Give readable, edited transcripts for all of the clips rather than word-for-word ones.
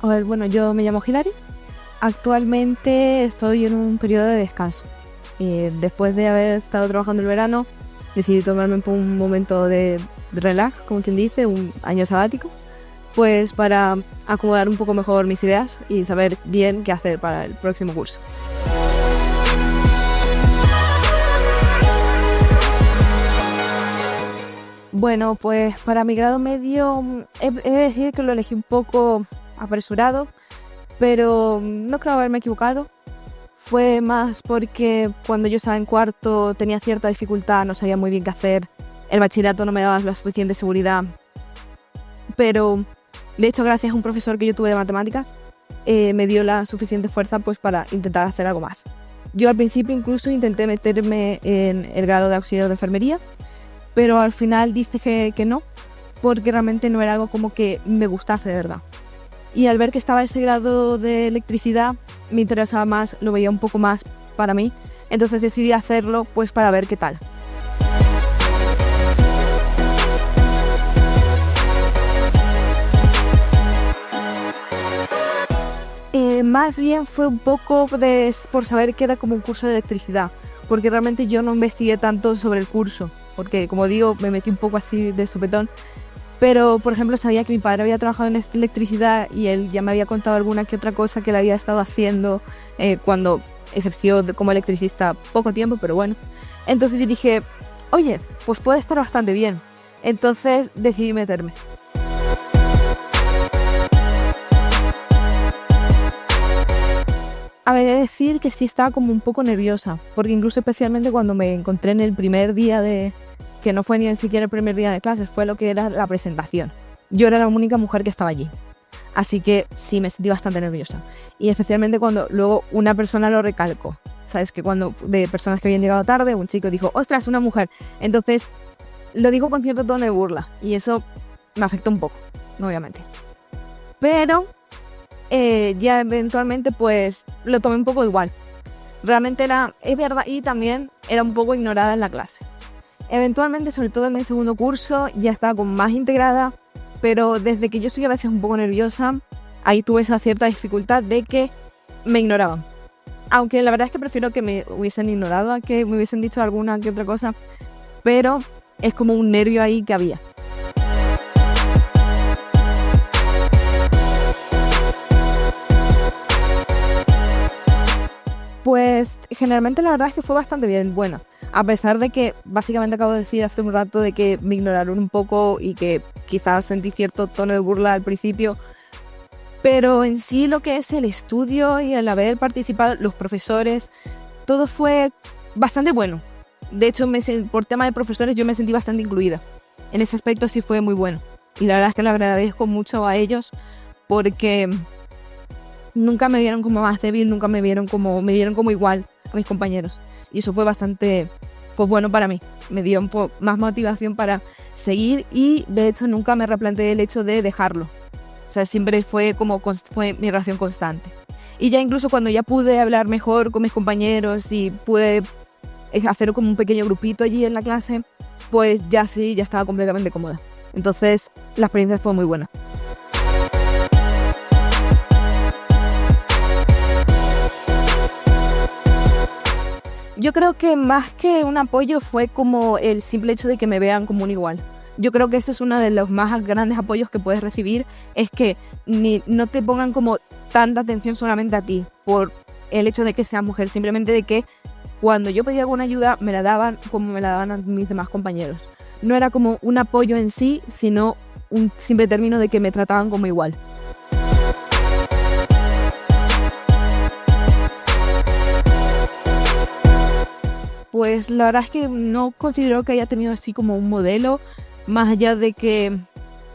A ver, bueno, yo me llamo Hilary. Actualmente estoy en un periodo de descanso. Después de haber estado trabajando el verano, decidí tomarme un momento de relax, como quien dice, un año sabático, pues para acomodar un poco mejor mis ideas y saber bien qué hacer para el próximo curso. Bueno, pues para mi grado medio he de decir que lo elegí un poco apresurado, pero no creo haberme equivocado. Fue más porque cuando yo estaba en cuarto tenía cierta dificultad, no sabía muy bien qué hacer. El bachillerato no me daba la suficiente seguridad. Pero, de hecho, gracias a un profesor que yo tuve de matemáticas, me dio la suficiente fuerza pues, para intentar hacer algo más. Yo al principio incluso intenté meterme en el grado de auxiliar de enfermería, pero al final dije que no, porque realmente no era algo como que me gustase de verdad. Y al ver que estaba ese grado de electricidad, me interesaba más, lo veía un poco más para mí, entonces decidí hacerlo pues para ver qué tal. Más bien fue un poco por saber que era como un curso de electricidad, porque realmente yo no investigué tanto sobre el curso, porque como digo, me metí un poco así de sopetón. Pero, por ejemplo, sabía que mi padre había trabajado en electricidad y él ya me había contado alguna que otra cosa que él había estado haciendo cuando ejerció como electricista poco tiempo, pero bueno. Entonces yo dije, oye, pues puede estar bastante bien. Entonces decidí meterme. A ver, he de decir que sí estaba como un poco nerviosa, porque incluso especialmente cuando me encontré en el primer día que no fue ni siquiera el primer día de clases, fue lo que era la presentación. Yo era la única mujer que estaba allí, así que sí me sentí bastante nerviosa. Y especialmente cuando luego una persona lo recalcó. Sabes que cuando de personas que habían llegado tarde, un chico dijo, ¡ostras, una mujer! Entonces lo dijo con cierto tono de burla y eso me afectó un poco, obviamente. Pero ya eventualmente pues lo tomé un poco igual. Realmente es verdad, y también era un poco ignorada en la clase. Eventualmente, sobre todo en mi segundo curso, ya estaba como más integrada, pero desde que yo soy a veces un poco nerviosa, ahí tuve esa cierta dificultad de que me ignoraban. Aunque la verdad es que prefiero que me hubiesen ignorado a que me hubiesen dicho alguna que otra cosa, pero es como un nervio ahí que había. Pues generalmente la verdad es que fue bastante bien, buena. A pesar de que básicamente acabo de decir hace un rato de que me ignoraron un poco y que quizás sentí cierto tono de burla al principio, pero en sí lo que es el estudio y el haber participado, los profesores, todo fue bastante bueno. De hecho, por tema de profesores yo me sentí bastante incluida. En ese aspecto sí fue muy bueno. Y la verdad es que le agradezco mucho a ellos porque nunca me vieron como más débil, nunca me vieron como igual a mis compañeros. Y eso fue bastante pues bueno para mí. Me dieron más motivación para seguir y de hecho nunca me replanteé el hecho de dejarlo. O sea, siempre fue mi relación constante. Y ya incluso cuando ya pude hablar mejor con mis compañeros y pude hacer como un pequeño grupito allí en la clase, pues ya estaba completamente cómoda. Entonces la experiencia fue muy buena. Yo creo que más que un apoyo fue como el simple hecho de que me vean como un igual. Yo creo que ese es uno de los más grandes apoyos que puedes recibir, es que no te pongan como tanta atención solamente a ti por el hecho de que seas mujer, simplemente de que cuando yo pedía alguna ayuda me la daban como me la daban a mis demás compañeros. No era como un apoyo en sí, sino un simple término de que me trataban como igual. Pues la verdad es que no considero que haya tenido así como un modelo, más allá de que,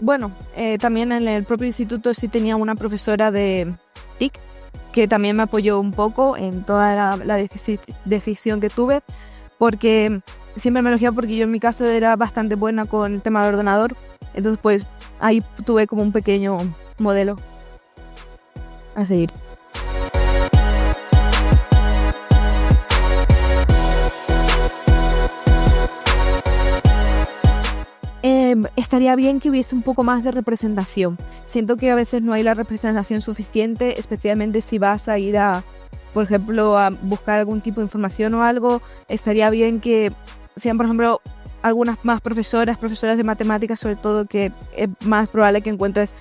bueno, también en el propio instituto sí tenía una profesora de TIC, que también me apoyó un poco en toda la decisión que tuve, porque siempre me elogiaba porque yo en mi caso era bastante buena con el tema del ordenador, entonces pues ahí tuve como un pequeño modelo a seguir. estaría bien que hubiese un poco más de representación. Siento que a veces no hay la representación suficiente, especialmente si vas a ir a, por ejemplo, a buscar algún tipo de información o algo. Estaría bien que sean, por ejemplo, algunas más profesoras de matemáticas, sobre todo, que es más probable que encuentres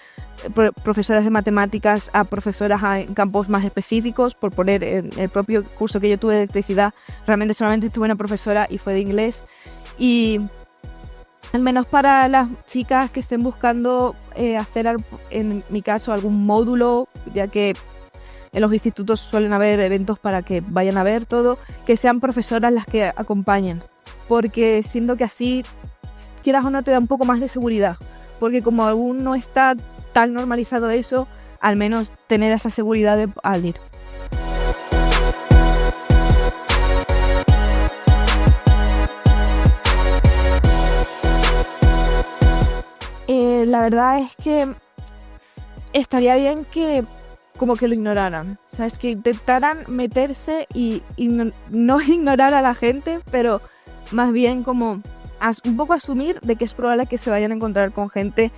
profesoras de matemáticas a profesoras en campos más específicos. Por poner, en el propio curso que yo tuve de electricidad, realmente solamente tuve una profesora y fue de inglés. Y al menos para las chicas que estén buscando hacer, en mi caso, algún módulo, ya que en los institutos suelen haber eventos para que vayan a ver todo, que sean profesoras las que acompañen, porque siento que así, quieras o no, te da un poco más de seguridad, porque como aún no está tan normalizado eso, al menos tener esa seguridad al ir. La verdad es que estaría bien que como que lo ignoraran, ¿sabes? Que intentaran meterse y no ignorar a la gente, pero más bien como un poco asumir de que es probable que se vayan a encontrar con gente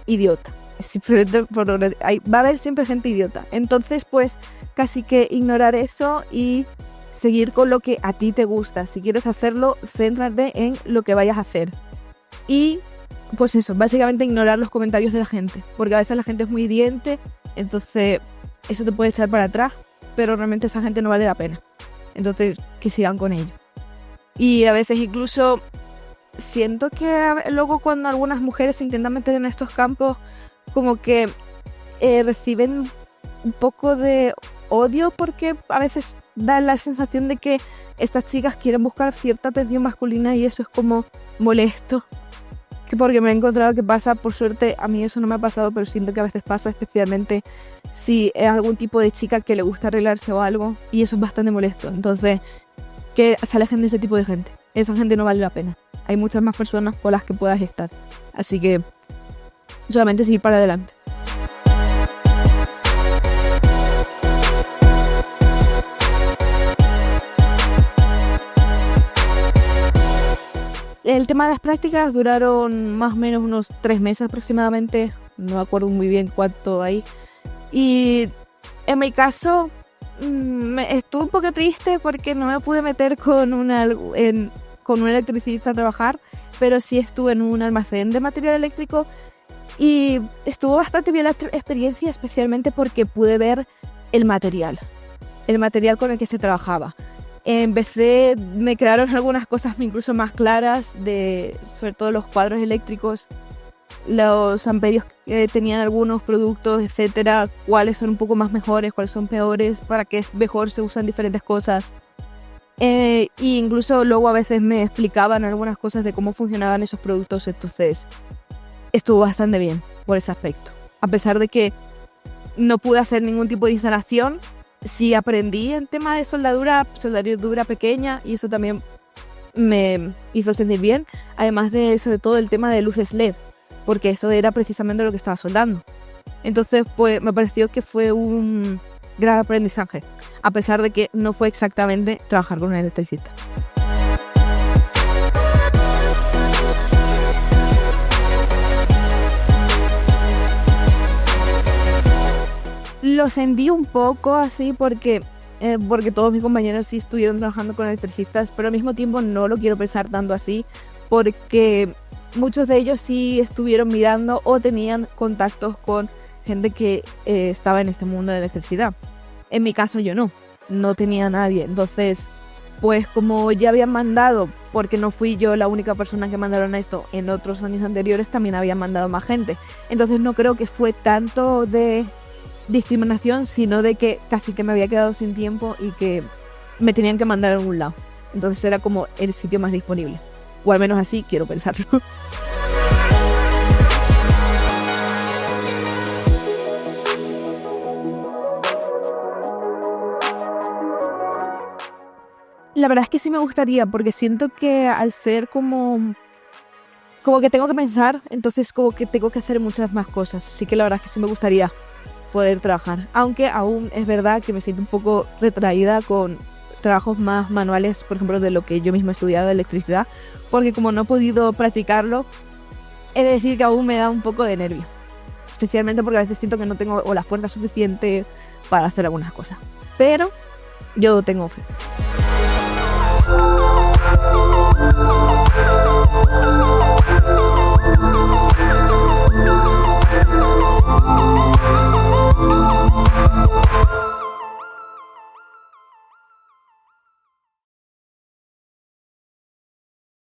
idiota. Va a haber siempre gente idiota. Entonces, pues, casi que ignorar eso y seguir con lo que a ti te gusta. Si quieres hacerlo, céntrate en lo que vayas a hacer. Y pues eso, básicamente ignorar los comentarios de la gente, porque a veces la gente es muy hiriente, entonces eso te puede echar para atrás, pero realmente esa gente no vale la pena. Entonces, que sigan con ello. Y a veces incluso siento que luego cuando algunas mujeres se intentan meter en estos campos, como que reciben un poco de odio, porque a veces da la sensación de que estas chicas quieren buscar cierta atención masculina y eso es como molesto. Porque me he encontrado que pasa, por suerte a mí eso no me ha pasado, pero siento que a veces pasa, especialmente si es algún tipo de chica que le gusta arreglarse o algo, y eso es bastante molesto. Entonces, que se alejen de ese tipo de gente. Esa gente no vale la pena. Hay muchas más personas con las que puedas estar. Así que solamente seguir para adelante. El tema de las prácticas duraron más o menos unos 3 meses aproximadamente, no me acuerdo muy bien cuánto ahí. Y en mi caso estuve un poco triste porque no me pude meter con un electricista a trabajar, pero sí estuve en un almacén de material eléctrico y estuvo bastante bien la experiencia, especialmente porque pude ver el material con el que se trabajaba. Empecé, me quedaron algunas cosas incluso más claras, sobre todo los cuadros eléctricos, los amperios que tenían algunos productos, etcétera, cuáles son un poco más mejores, cuáles son peores, para qué es mejor se usan diferentes cosas. Y incluso luego a veces me explicaban algunas cosas de cómo funcionaban esos productos, entonces estuvo bastante bien por ese aspecto. A pesar de que no pude hacer ningún tipo de instalación, sí aprendí en tema de soldadura pequeña, y eso también me hizo sentir bien, además de sobre todo el tema de luces LED, porque eso era precisamente lo que estaba soldando. Entonces pues me pareció que fue un gran aprendizaje, a pesar de que no fue exactamente trabajar con un electricista. Lo sentí un poco así porque todos mis compañeros sí estuvieron trabajando con electricistas, pero al mismo tiempo no lo quiero pensar tanto así, porque muchos de ellos sí estuvieron mirando o tenían contactos con gente que estaba en este mundo de electricidad. En mi caso yo no tenía a nadie, entonces pues como ya habían mandado, porque no fui yo la única persona que mandaron a esto, en otros años anteriores también habían mandado más gente, entonces no creo que fue tanto de discriminación, sino de que casi que me había quedado sin tiempo y que me tenían que mandar a algún lado. Entonces era como el sitio más disponible, o al menos así quiero pensarlo. La verdad es que sí me gustaría, porque siento que al ser como que tengo que pensar, entonces como que tengo que hacer muchas más cosas. Así que la verdad es que sí me gustaría poder trabajar, aunque aún es verdad que me siento un poco retraída con trabajos más manuales, por ejemplo de lo que yo misma he estudiado de electricidad, porque como no he podido practicarlo, he de decir que aún me da un poco de nervio. Especialmente porque a veces siento que no tengo o la fuerza suficiente para hacer algunas cosas. Pero yo tengo fe.